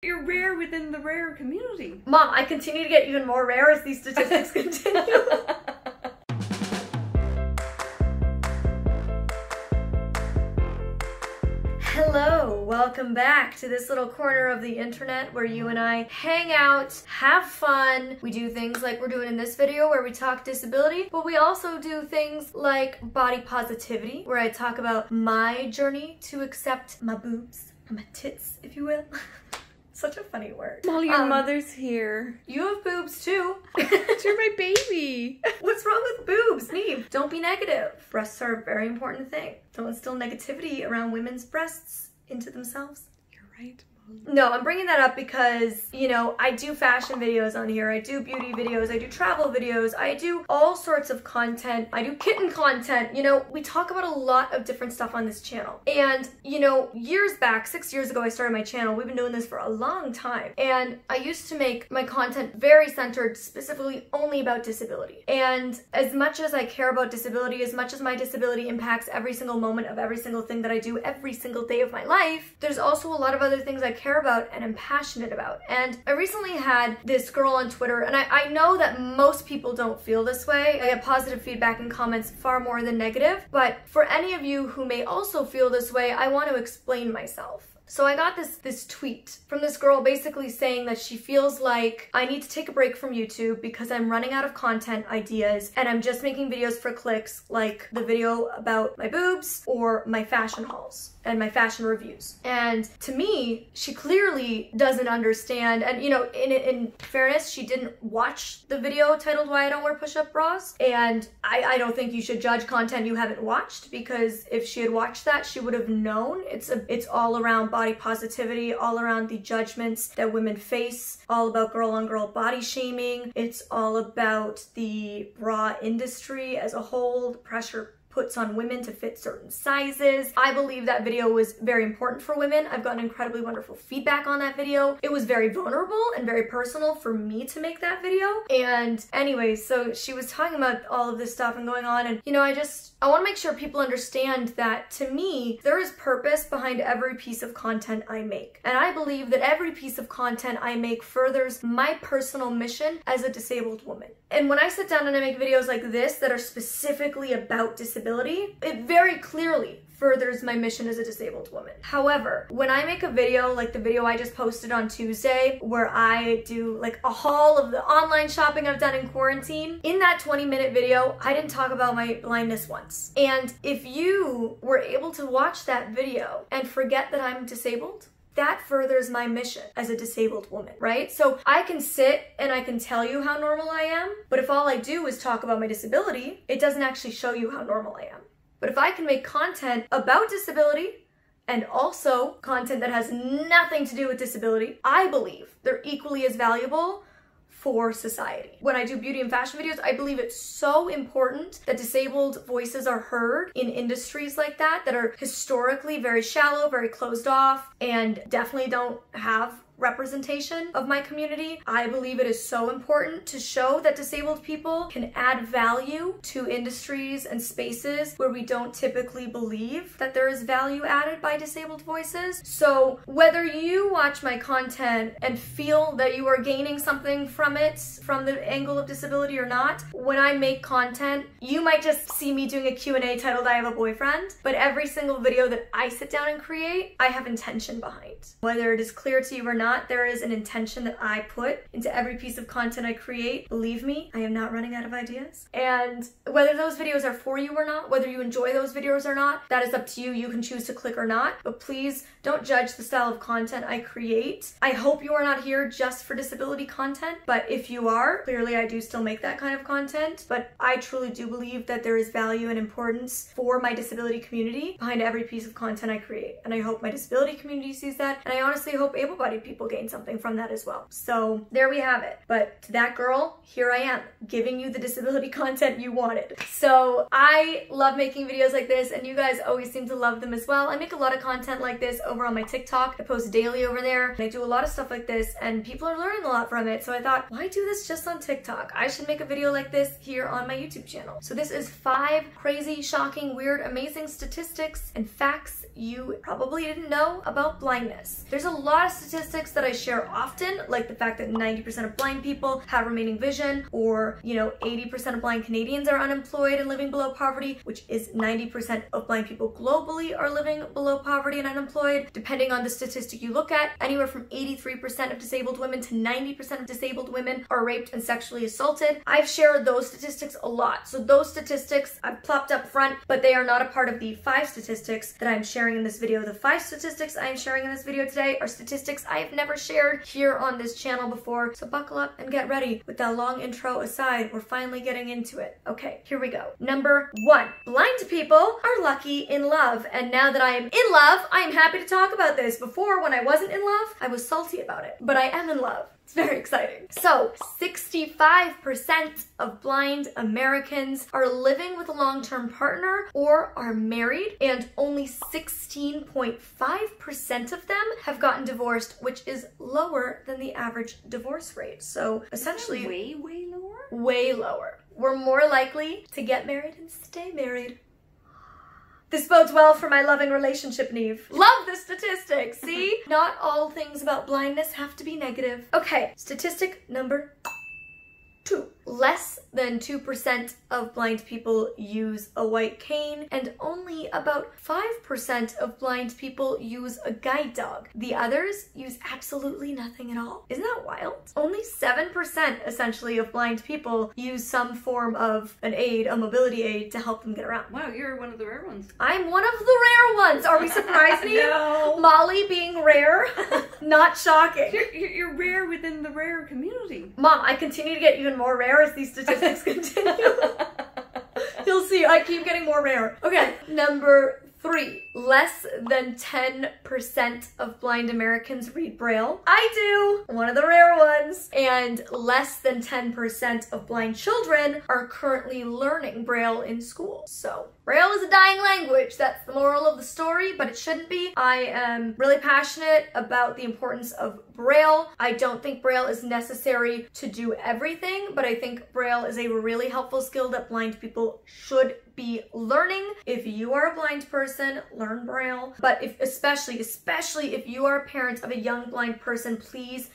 You're rare within the rare community. Mom, I continue to get even more rare as these statistics continue. Hello, welcome back to this little corner of the internet where you and I hang out, have fun. We do things like we're doing in this video where we talk disability, but we also do things like body positivity, where I talk about my journey to accept my boobs, my tits, if you will. Such a funny word. Molly, your mother's here. You have boobs too. You're my baby. What's wrong with boobs, Neve? Don't be negative. Breasts are a very important thing. Don't instill negativity around women's breasts into themselves. You're right, Molly. No, I'm bringing that up because, you know, I do fashion videos on here. I do beauty videos. I do travel videos. I do all sorts of content. I do kitten content. You know, we talk about a lot of different stuff on this channel. And, you know, years back, 6 years ago, I started my channel. We've been doing this for a long time. And I used to make my content very centered, specifically only about disability. And as much as I care about disability, as much as my disability impacts every single moment of every single thing that I do every single day of my life, there's also a lot of other things I care about and am passionate about. And I recently had this girl on Twitter, and I know that most people don't feel this way. I get positive feedback and comments far more than negative, but for any of you who may also feel this way, I want to explain myself. So I got this tweet from this girl basically saying that she feels like I need to take a break from YouTube because I'm running out of content ideas and I'm just making videos for clicks, like the video about my boobs or my fashion hauls and my fashion reviews. And to me, she clearly doesn't understand. And you know, in fairness, she didn't watch the video titled Why I Don't Wear Push-Up Bras. And I don't think you should judge content you haven't watched, because if she had watched that, she would have known it's all around body positivity, all around the judgments that women face, all about girl-on-girl body shaming. It's all about the bra industry as a whole, the pressure puts on women to fit certain sizes. I believe that video was very important for women. I've gotten incredibly wonderful feedback on that video. It was very vulnerable and very personal for me to make that video. And anyways, so she was talking about all of this stuff and going on, and you know, I want to make sure people understand that to me, there is purpose behind every piece of content I make. And I believe that every piece of content I make furthers my personal mission as a disabled woman. And when I sit down and I make videos like this that are specifically about disability, it very clearly furthers my mission as a disabled woman. However, when I make a video like the video I just posted on Tuesday, where I do like a haul of the online shopping I've done in quarantine, in that 20-minute video, I didn't talk about my blindness once. And if you were able to watch that video and forget that I'm disabled, that furthers my mission as a disabled woman, right? So I can sit and I can tell you how normal I am, but if all I do is talk about my disability, it doesn't actually show you how normal I am. But if I can make content about disability and also content that has nothing to do with disability, I believe they're equally as valuable for society. When I do beauty and fashion videos, I believe it's so important that disabled voices are heard in industries like that are historically very shallow, very closed off, and definitely don't have representation of my community. I believe it is so important to show that disabled people can add value to industries and spaces where we don't typically believe that there is value added by disabled voices. So whether you watch my content and feel that you are gaining something from it, from the angle of disability or not, when I make content, you might just see me doing a Q&A titled I Have a Boyfriend, but every single video that I sit down and create, I have intention behind. Whether it is clear to you or not, there is an intention that I put into every piece of content I create. Believe me, I am not running out of ideas. And whether those videos are for you or not, whether you enjoy those videos or not, that is up to you. You can choose to click or not, but please don't judge the style of content I create. I hope you are not here just for disability content, but if you are, clearly I do still make that kind of content, but I truly do believe that there is value and importance for my disability community behind every piece of content I create. And I hope my disability community sees that, and I honestly hope able-bodied people gain something from that as well. So there we have it. But to that girl, here I am, giving you the disability content you wanted. So I love making videos like this, and you guys always seem to love them as well. I make a lot of content like this over on my TikTok. I post daily over there, and I do a lot of stuff like this, and people are learning a lot from it. So I thought, why do this just on TikTok? I should make a video like this here on my YouTube channel. So this is 5 crazy, shocking, weird, amazing statistics and facts you probably didn't know about blindness. There's a lot of statistics that I share often, like the fact that 90% of blind people have remaining vision, or 80% of blind Canadians are unemployed and living below poverty, which is 90% of blind people globally are living below poverty and unemployed. Depending on the statistic you look at, anywhere from 83% of disabled women to 90% of disabled women are raped and sexually assaulted. I've shared those statistics a lot. So those statistics I've plopped up front, but they are not a part of the 5 statistics that I'm sharing in this video. The 5 statistics I am sharing in this video today are statistics I have never shared here on this channel before. So buckle up and get ready. With that long intro aside, we're finally getting into it. Okay, here we go. Number 1, blind people are lucky in love. And now that I am in love, I am happy to talk about this. Before, when I wasn't in love, I was salty about it, but I am in love. It's very exciting. So 65% of blind Americans are living with a long-term partner or are married, and only 16.5% of them have gotten divorced, which is lower than the average divorce rate. So essentially way lower? Way lower. We're more likely to get married and stay married. This bodes well for my loving relationship, Neve. Love the statistics, see? Not all things about blindness have to be negative. Okay, statistic number 2. Less than 2% of blind people use a white cane, and only about 5% of blind people use a guide dog. The others use absolutely nothing at all. Isn't that wild? Only 7% essentially of blind people use some form of an aid, a mobility aid, to help them get around. Wow, you're one of the rare ones. I'm one of the rare ones. Are we surprised, Neve? No. Molly being rare? Not shocking. You're rare within the rare community. Mom, I continue to get even more rare as these statistics continue. You'll see, I keep getting more rare. Okay, number 3. Less than 10% of blind Americans read Braille. I do, one of the rare ones. And less than 10% of blind children are currently learning Braille in school. So Braille is a dying language. That's the moral of the story, but it shouldn't be. I am really passionate about the importance of Braille. I don't think Braille is necessary to do everything, but I think Braille is a really helpful skill that blind people should be learning. If you are a blind person, learn Braille. But especially if you are a parent of a young blind person, please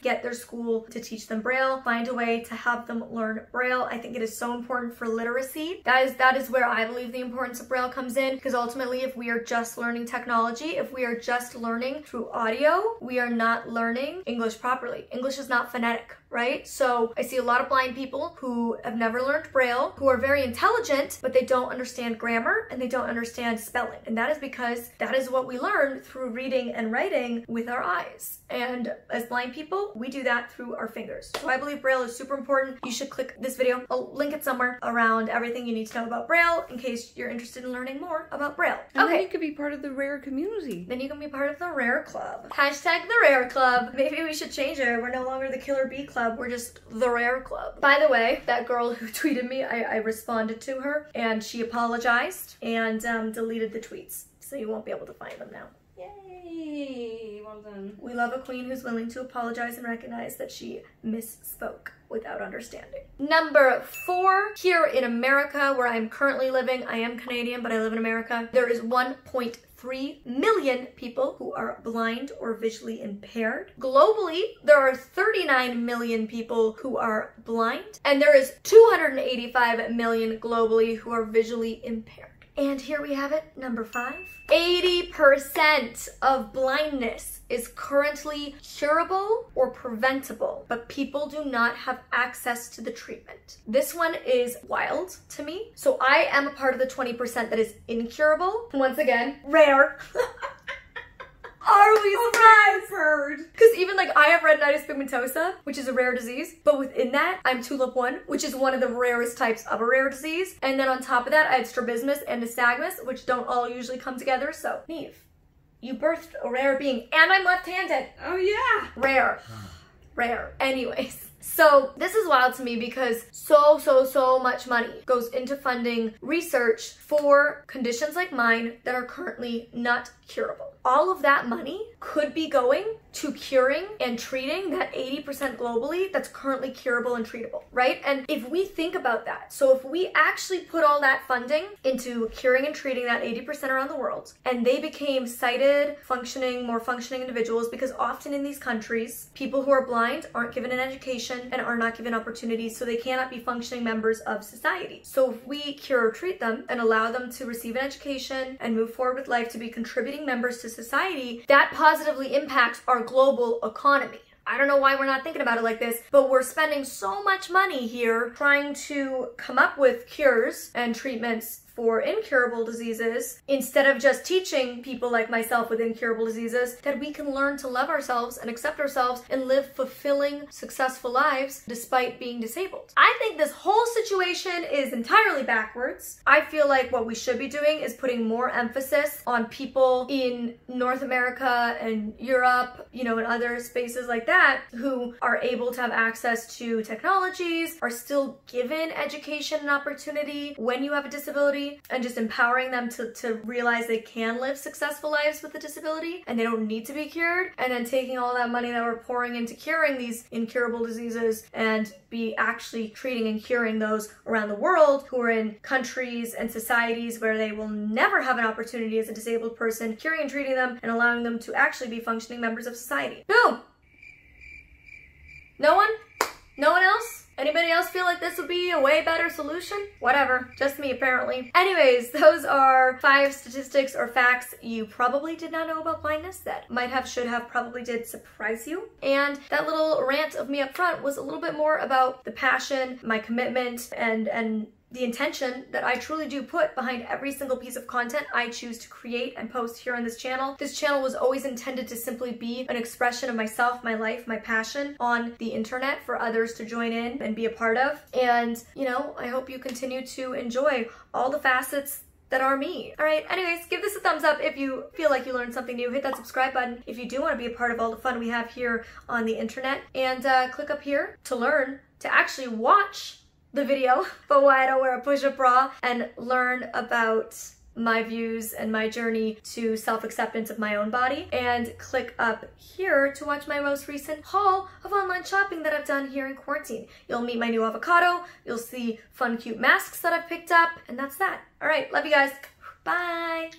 get their school to teach them Braille. Find a way to have them learn Braille. I think it is so important for literacy. That is where I believe the importance of Braille comes in, because ultimately, if we are just learning technology, if we are just learning through audio, we are not learning English properly. English is not phonetic, right? So I see a lot of blind people who have never learned Braille, who are very intelligent, but they don't understand grammar and they don't understand spelling. And that is because that is what we learn through reading and writing with our eyes. And as blind people, we do that through our fingers. So I believe Braille is super important. You should click this video. I'll link it somewhere around everything you need to know about Braille in case you're interested in learning more about Braille. And then you could be part of the rare community. Then you can be part of the Rare Club. Hashtag the Rare Club. Maybe we should change it. We're no longer the Killer Bee Club. We're just the Rare Club. By the way, that girl who tweeted me, I responded to her and she apologized and deleted the tweets. So you won't be able to find them now. Yay, well done. We love a queen who's willing to apologize and recognize that she misspoke without understanding. Number 4, here in America, where I'm currently living, I am Canadian, but I live in America, there is 1.3 million people who are blind or visually impaired. Globally, there are 39 million people who are blind, and there is 285 million globally who are visually impaired. And here we have it, number 5. 80% of blindness is currently curable or preventable, but people do not have access to the treatment. This one is wild to me. So I am a part of the 20% that is incurable. Once again, rare. Are we surprised? Because even like I have retinitis pigmentosa, which is a rare disease, but within that, I'm tulip 1, which is one of the rarest types of a rare disease. And then on top of that, I had strabismus and nystagmus, which don't all usually come together. So, Neve, you birthed a rare being, and I'm left-handed. Oh yeah. Rare. Rare. Anyways. So this is wild to me because so much money goes into funding research for conditions like mine that are currently not curable. All of that money could be going to curing and treating that 80% globally that's currently curable and treatable, right? And if we think about that, so if we actually put all that funding into curing and treating that 80% around the world, and they became sighted, more functioning individuals, because often in these countries, people who are blind aren't given an education and are not given opportunities, so they cannot be functioning members of society. So if we cure or treat them and allow them to receive an education and move forward with life to be contributing members to society, that positively impacts our global economy. I don't know why we're not thinking about it like this, but we're spending so much money here trying to come up with cures and treatments for incurable diseases, instead of just teaching people like myself with incurable diseases that we can learn to love ourselves and accept ourselves and live fulfilling, successful lives despite being disabled. I think this whole situation is entirely backwards. I feel like what we should be doing is putting more emphasis on people in North America and Europe, you know, and other spaces like that, who are able to have access to technologies, are still given education and opportunity when you have a disability, and just empowering them to realize they can live successful lives with a disability and they don't need to be cured, and then taking all that money that we're pouring into curing these incurable diseases and be actually treating and curing those around the world who are in countries and societies where they will never have an opportunity as a disabled person, curing and treating them and allowing them to actually be functioning members of society. Boom! No one? No one else? Anybody else feel like this would be a way better solution? Whatever, just me apparently. Anyways, those are 5 statistics or facts you probably did not know about blindness that might have, should have, probably did surprise you. And that little rant of me up front was a little bit more about the passion, my commitment, and the intention that I truly do put behind every single piece of content I choose to create and post here on this channel. This channel was always intended to simply be an expression of myself, my life, my passion on the internet for others to join in and be a part of. And, you know, I hope you continue to enjoy all the facets that are me. All right, anyways, give this a thumbs up if you feel like you learned something new. Hit that subscribe button if you do want to be a part of all the fun we have here on the internet. And click up here to learn, to actually watch the video about why I don't wear a push-up bra and learn about my views and my journey to self-acceptance of my own body. And click up here to watch my most recent haul of online shopping that I've done here in quarantine. You'll meet my new avocado, you'll see fun, cute masks that I've picked up, and that's that. All right, love you guys. Bye.